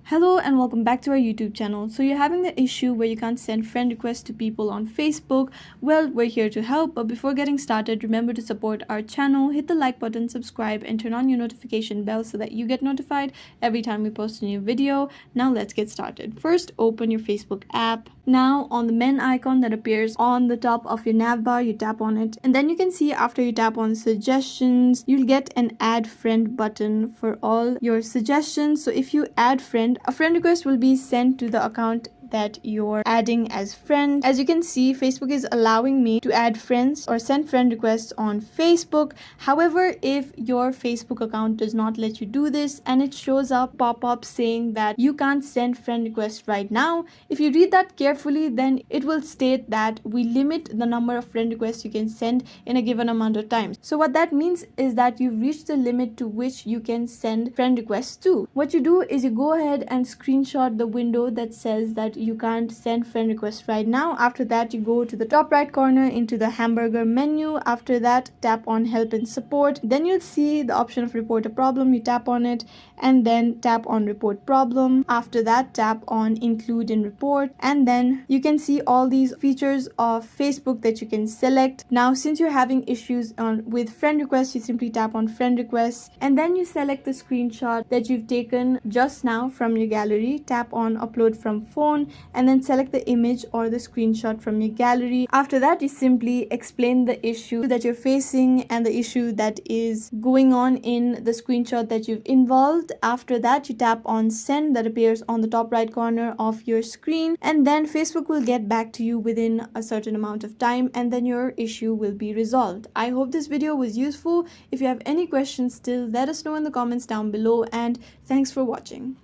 Hello and welcome back to our YouTube channel. So you're having the issue where you can't send friend requests to people on Facebook. Well, we're here to help, but before getting started, remember to support our channel, hit the like button, subscribe, and turn on your notification bell so that you get notified every time we post a new video. Now let's get started. First, open your Facebook app. Now on the men icon that appears on the top of your nav bar, you tap on it, and then you can see after you tap on suggestions, you'll get an add friend button for all your suggestions. So if you add friend, a friend request will be sent to the account that you're adding as friend. As you can see, Facebook is allowing me to add friends or send friend requests on Facebook. However, if your Facebook account does not let you do this and it shows up pop-up saying that you can't send friend requests right now, if you read that carefully, then it will state that we limit the number of friend requests you can send in a given amount of time. So what that means is that you've reached the limit to which you can send friend requests to. What you do is you go ahead and screenshot the window that says that you can't send friend requests right now. After that, you go to the top right corner into the hamburger menu. After that, tap on help and support. Then you'll see the option of report a problem. You tap on it and then tap on report problem. After that, tap on include in report, and then you can see all these features of Facebook that you can select. Now, since you're having issues with friend requests, you simply tap on friend requests and then you select the screenshot that you've taken just now from your gallery. Tap on upload from phone and then select the image or the screenshot from your gallery. After that, you simply explain the issue that you're facing and the issue that is going on in the screenshot that you've involved. After that, you tap on send, that appears on the top right corner of your screen, and then Facebook will get back to you within a certain amount of time and then your issue will be resolved. I hope this video was useful. If you have any questions still, let us know in the comments down below, and thanks for watching.